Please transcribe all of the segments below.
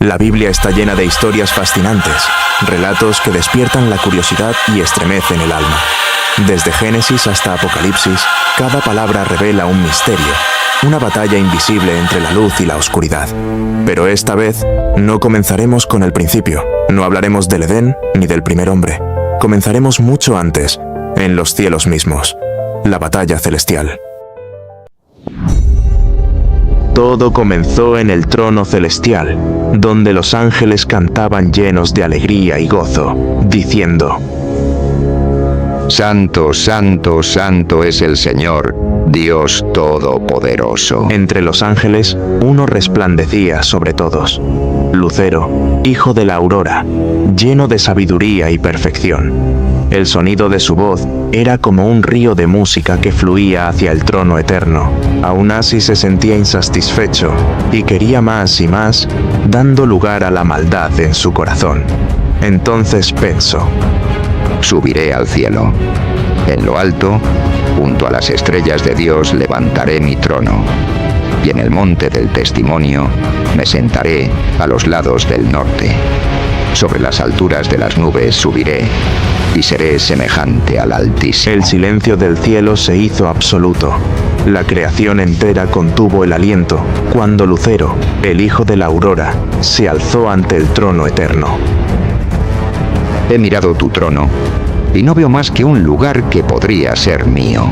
La Biblia está llena de historias fascinantes, relatos que despiertan la curiosidad y estremecen el alma. Desde Génesis hasta Apocalipsis, cada palabra revela un misterio, una batalla invisible entre la luz y la oscuridad. Pero esta vez no comenzaremos con el principio, no hablaremos del Edén ni del primer hombre. Comenzaremos mucho antes, en los cielos mismos, la batalla celestial. Todo comenzó en el trono celestial, donde los ángeles cantaban llenos de alegría y gozo, diciendo: Santo, santo, santo es el Señor, Dios Todopoderoso. Entre los ángeles, uno resplandecía sobre todos: Lucero, hijo de la aurora, lleno de sabiduría y perfección. El sonido de su voz era como un río de música que fluía hacia el trono eterno. Aún así se sentía insatisfecho y quería más y más, dando lugar a la maldad en su corazón. Entonces pensó: subiré al cielo. En lo alto, junto a las estrellas de Dios, levantaré mi trono. Y en el monte del testimonio me sentaré a los lados del norte. Sobre las alturas de las nubes subiré y seré semejante al Altísimo. El silencio del cielo se hizo absoluto. La creación entera contuvo el aliento cuando Lucero, el hijo de la aurora, se alzó ante el trono eterno. He mirado tu trono y no veo más que un lugar que podría ser mío.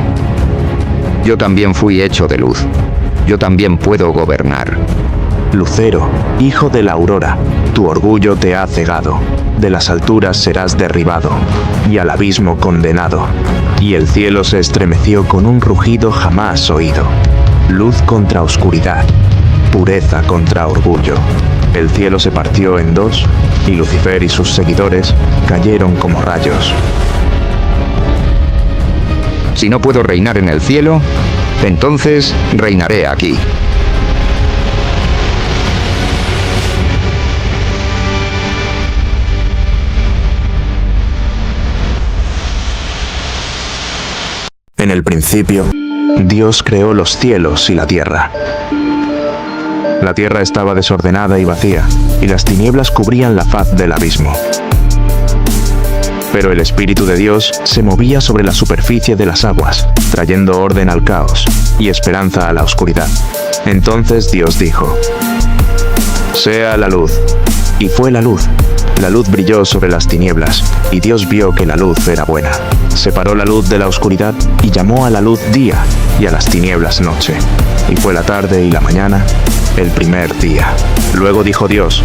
Yo también fui hecho de luz. Yo también puedo gobernar. Lucero, hijo de la aurora, tu orgullo te ha cegado. De las alturas serás derribado, y al abismo condenado. Y el cielo se estremeció con un rugido jamás oído. Luz contra oscuridad, pureza contra orgullo. El cielo se partió en dos, y Lucifer y sus seguidores cayeron como rayos. Si no puedo reinar en el cielo, entonces reinaré aquí. En el principio, Dios creó los cielos y la tierra. La tierra estaba desordenada y vacía, y las tinieblas cubrían la faz del abismo. Pero el Espíritu de Dios se movía sobre la superficie de las aguas, trayendo orden al caos y esperanza a la oscuridad. Entonces Dios dijo: sea la luz. Y fue la luz. La luz brilló sobre las tinieblas, y Dios vio que la luz era buena. Separó la luz de la oscuridad y llamó a la luz día, y a las tinieblas noche. Y fue la tarde y la mañana, el primer día. Luego dijo Dios: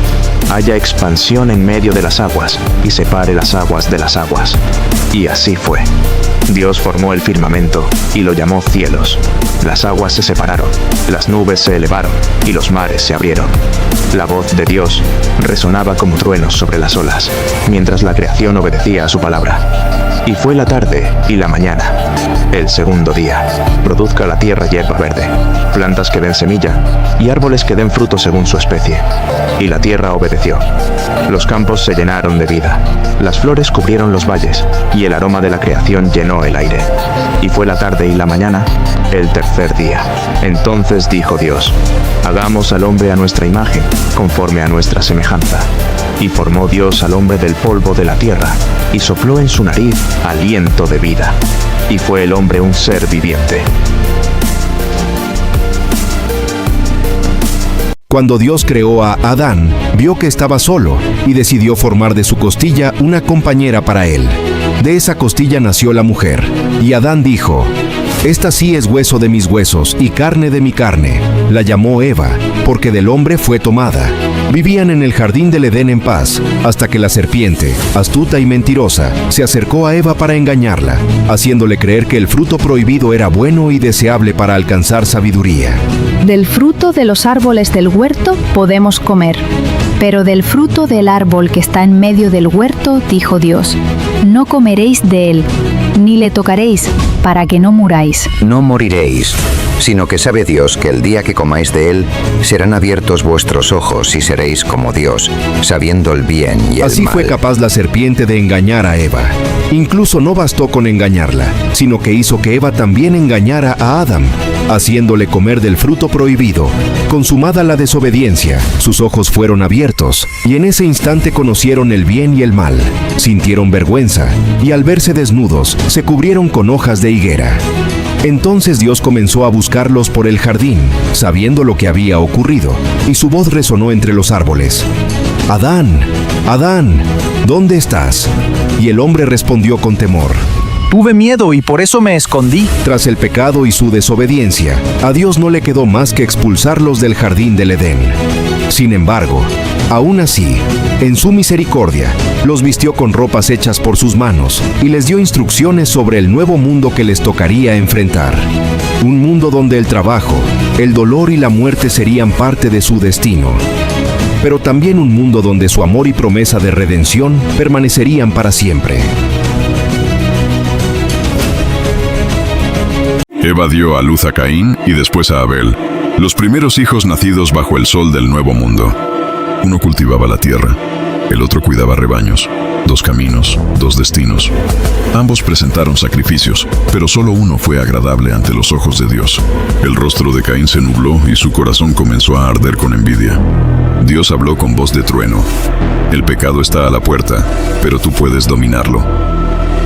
haya expansión en medio de las aguas, y separe las aguas de las aguas. Y así fue. Dios formó el firmamento, y lo llamó cielos. Las aguas se separaron, las nubes se elevaron, y los mares se abrieron. La voz de Dios resonaba como truenos sobre las olas, mientras la creación obedecía a su palabra. Y fue la tarde y la mañana, el segundo día. Produzca la tierra hierba verde, plantas que den semilla, y árboles que den fruto según su especie. Y la tierra obedeció. Los campos se llenaron de vida, las flores cubrieron los valles, y el aroma de la creación llenó el aire. Y fue la tarde y la mañana, el tercer día. Entonces dijo Dios: hagamos al hombre a nuestra imagen, conforme a nuestra semejanza. Y formó Dios al hombre del polvo de la tierra, y sopló en su nariz aliento de vida. Y fue el hombre un ser viviente. Cuando Dios creó a Adán, vio que estaba solo y decidió formar de su costilla una compañera para él. De esa costilla nació la mujer, y Adán dijo: esta sí es hueso de mis huesos y carne de mi carne. La llamó Eva, porque del hombre fue tomada. Vivían en el jardín del Edén en paz, hasta que la serpiente, astuta y mentirosa, se acercó a Eva para engañarla, haciéndole creer que el fruto prohibido era bueno y deseable para alcanzar sabiduría. Del fruto de los árboles del huerto podemos comer, pero del fruto del árbol que está en medio del huerto, dijo Dios: no comeréis de él, ni le tocaréis, para que no muráis. No moriréis, sino que sabe Dios que el día que comáis de él, serán abiertos vuestros ojos y seréis como Dios, sabiendo el bien y el mal. Así fue capaz la serpiente de engañar a Eva. Incluso no bastó con engañarla, sino que hizo que Eva también engañara a Adán. haciéndole comer del fruto prohibido. Consumada la desobediencia, sus ojos fueron abiertos, y en ese instante conocieron el bien y el mal. Sintieron vergüenza, y al verse desnudos, se cubrieron con hojas de higuera. Entonces Dios comenzó a buscarlos por el jardín, sabiendo lo que había ocurrido, y su voz resonó entre los árboles. «Adán, Adán, ¿dónde estás?». Y el hombre respondió con temor. Tuve miedo y por eso me escondí. Tras el pecado y su desobediencia, a Dios no le quedó más que expulsarlos del jardín del Edén. Sin embargo, aún así, en su misericordia, los vistió con ropas hechas por sus manos y les dio instrucciones sobre el nuevo mundo que les tocaría enfrentar. Un mundo donde el trabajo, el dolor y la muerte serían parte de su destino. Pero también un mundo donde su amor y promesa de redención permanecerían para siempre. Eva dio a luz a Caín y después a Abel, los primeros hijos nacidos bajo el sol del nuevo mundo. Uno cultivaba la tierra, el otro cuidaba rebaños. 2 caminos, 2 destinos. Ambos presentaron sacrificios, pero solo uno fue agradable ante los ojos de Dios. El rostro de Caín se nubló y su corazón comenzó a arder con envidia. Dios habló con voz de trueno. El pecado está a la puerta, pero tú puedes dominarlo.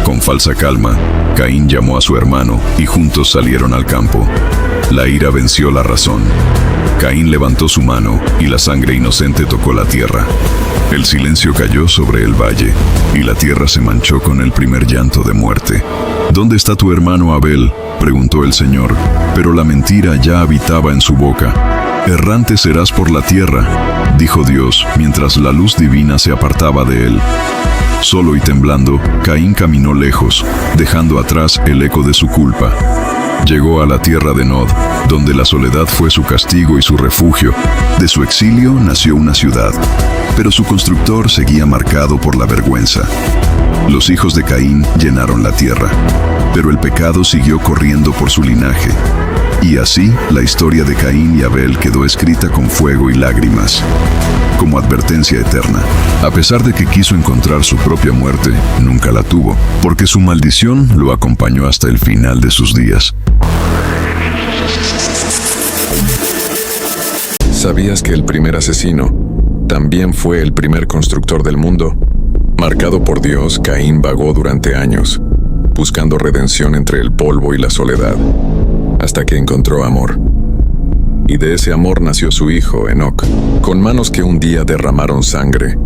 Con falsa calma, Caín llamó a su hermano y juntos salieron al campo. La ira venció la razón. Caín levantó su mano y la sangre inocente tocó la tierra. El silencio cayó sobre el valle y la tierra se manchó con el primer llanto de muerte. ¿Dónde está tu hermano Abel?, preguntó el Señor, pero la mentira ya habitaba en su boca. Errante serás por la tierra, dijo Dios, mientras la luz divina se apartaba de él. Solo y temblando, Caín caminó lejos, dejando atrás el eco de su culpa. Llegó a la tierra de Nod, donde la soledad fue su castigo y su refugio. De su exilio nació una ciudad, pero su constructor seguía marcado por la vergüenza. Los hijos de Caín llenaron la tierra, pero el pecado siguió corriendo por su linaje. Y así, la historia de Caín y Abel quedó escrita con fuego y lágrimas, como advertencia eterna. A pesar de que quiso encontrar su propia muerte, nunca la tuvo, porque su maldición lo acompañó hasta el final de sus días. ¿Sabías que el primer asesino también fue el primer constructor del mundo? Marcado por Dios, Caín vagó durante años, buscando redención entre el polvo y la soledad, hasta que encontró amor. Y de ese amor nació su hijo, Enoc. Con manos que un día derramaron sangre,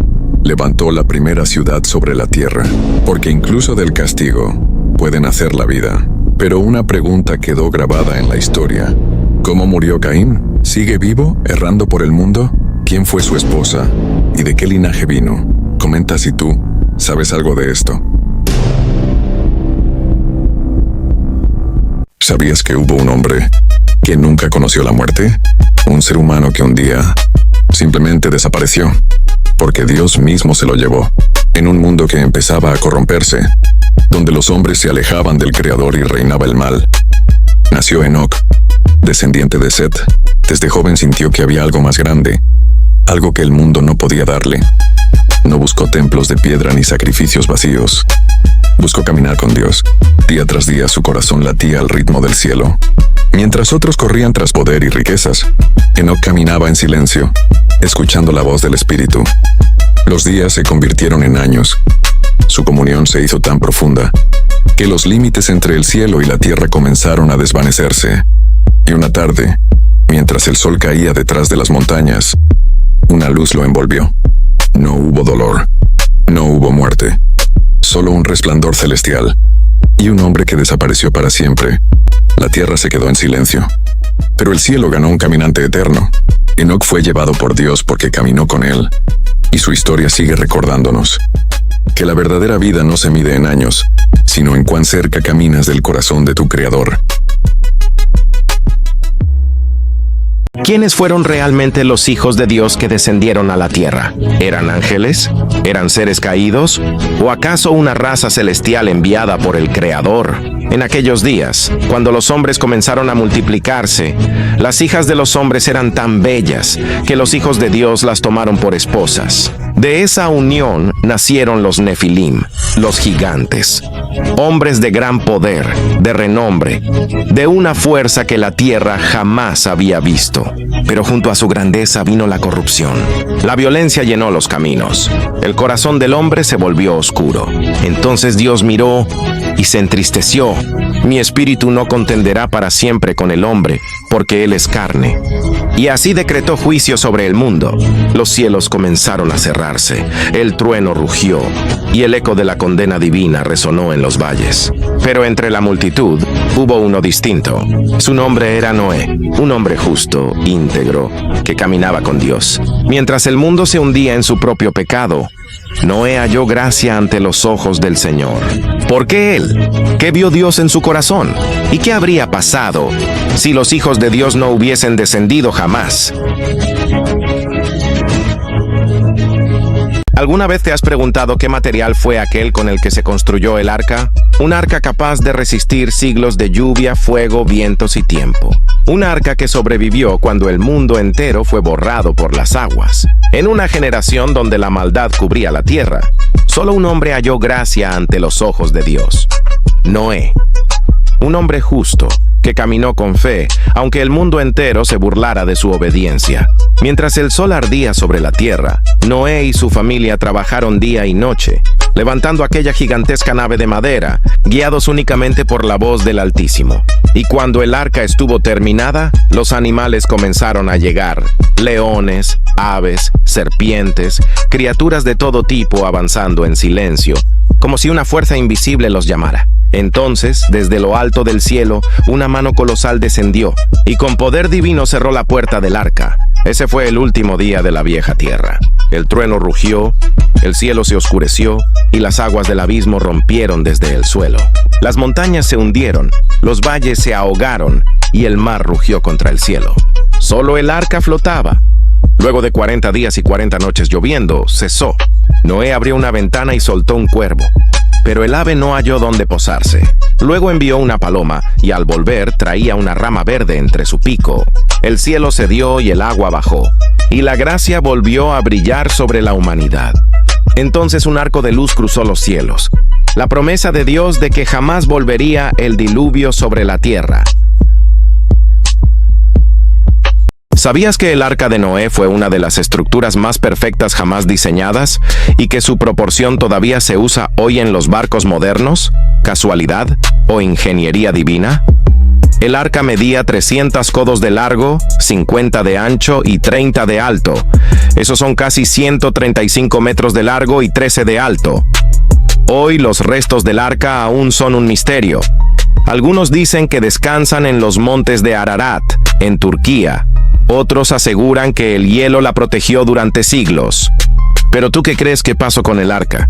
levantó la primera ciudad sobre la tierra, porque incluso del castigo puede nacer la vida. Pero una pregunta quedó grabada en la historia. ¿Cómo murió Caín? ¿Sigue vivo, errando por el mundo? ¿Quién fue su esposa? ¿Y de qué linaje vino? Comenta si tú sabes algo de esto. ¿Sabías que hubo un hombre que nunca conoció la muerte? Un ser humano que un día simplemente desapareció, porque Dios mismo se lo llevó, en un mundo que empezaba a corromperse, donde los hombres se alejaban del Creador y reinaba el mal. Nació Enoc, descendiente de Set. Desde joven sintió que había algo más grande, algo que el mundo no podía darle. No buscó templos de piedra ni sacrificios vacíos. Buscó caminar con Dios. Día tras día su corazón latía al ritmo del cielo. Mientras otros corrían tras poder y riquezas, Enoc caminaba en silencio, escuchando la voz del Espíritu. Los días se convirtieron en años. Su comunión se hizo tan profunda que los límites entre el cielo y la tierra comenzaron a desvanecerse. Y una tarde, mientras el sol caía detrás de las montañas, una luz lo envolvió. No hubo dolor, no hubo muerte, solo un resplandor celestial y un hombre que desapareció para siempre. La tierra se quedó en silencio, pero el cielo ganó un caminante eterno. Enoc fue llevado por Dios porque caminó con él, y su historia sigue recordándonos que la verdadera vida no se mide en años, sino en cuán cerca caminas del corazón de tu Creador. ¿Quiénes fueron realmente los hijos de Dios que descendieron a la tierra? ¿Eran ángeles? ¿Eran seres caídos? ¿O acaso una raza celestial enviada por el Creador? En aquellos días, cuando los hombres comenzaron a multiplicarse, las hijas de los hombres eran tan bellas que los hijos de Dios las tomaron por esposas. De esa unión nacieron los Nefilim, los gigantes, hombres de gran poder, de renombre, de una fuerza que la tierra jamás había visto. Pero junto a su grandeza vino la corrupción. La violencia llenó los caminos. El corazón del hombre se volvió oscuro. Entonces Dios miró y se entristeció. Mi espíritu no contenderá para siempre con el hombre, porque él es carne. Y así decretó juicio sobre el mundo. Los cielos comenzaron a cerrarse, el trueno rugió, y el eco de la condena divina resonó en los valles. Pero entre la multitud hubo uno distinto. Su nombre era Noé, un hombre justo, íntegro, que caminaba con Dios. Mientras el mundo se hundía en su propio pecado, Noé halló gracia ante los ojos del Señor. ¿Por qué él? ¿Qué vio Dios en su corazón? ¿Y qué habría pasado si los hijos de Dios no hubiesen descendido jamás? ¿Alguna vez te has preguntado qué material fue aquel con el que se construyó el arca? Un arca capaz de resistir siglos de lluvia, fuego, vientos y tiempo. Un arca que sobrevivió cuando el mundo entero fue borrado por las aguas. En una generación donde la maldad cubría la tierra, solo un hombre halló gracia ante los ojos de Dios: Noé. Un hombre justo, que caminó con fe, aunque el mundo entero se burlara de su obediencia. Mientras el sol ardía sobre la tierra, Noé y su familia trabajaron día y noche, levantando aquella gigantesca nave de madera, guiados únicamente por la voz del Altísimo. Y cuando el arca estuvo terminada, los animales comenzaron a llegar: leones, aves, serpientes, criaturas de todo tipo avanzando en silencio, como si una fuerza invisible los llamara. Entonces, desde lo alto del cielo, una mano colosal descendió y con poder divino cerró la puerta del arca. Ese fue el último día de la vieja tierra. El trueno rugió, el cielo se oscureció y las aguas del abismo rompieron desde el suelo. Las montañas se hundieron, los valles se ahogaron y el mar rugió contra el cielo. Solo el arca flotaba. Luego de 40 días y 40 noches lloviendo, cesó. Noé abrió una ventana y soltó un cuervo, pero el ave no halló dónde posarse. Luego envió una paloma, y al volver traía una rama verde entre su pico. El cielo cedió y el agua bajó, y la gracia volvió a brillar sobre la humanidad. Entonces un arco de luz cruzó los cielos, la promesa de Dios de que jamás volvería el diluvio sobre la tierra. ¿Sabías que el arca de Noé fue una de las estructuras más perfectas jamás diseñadas y que su proporción todavía se usa hoy en los barcos modernos? ¿Casualidad o ingeniería divina? El arca medía 300 codos de largo, 50 de ancho y 30 de alto. Esos son casi 135 metros de largo y 13 de alto. Hoy los restos del arca aún son un misterio. Algunos dicen que descansan en los montes de Ararat, en Turquía. Otros aseguran que el hielo la protegió durante siglos. ¿Pero tú qué crees que pasó con el arca?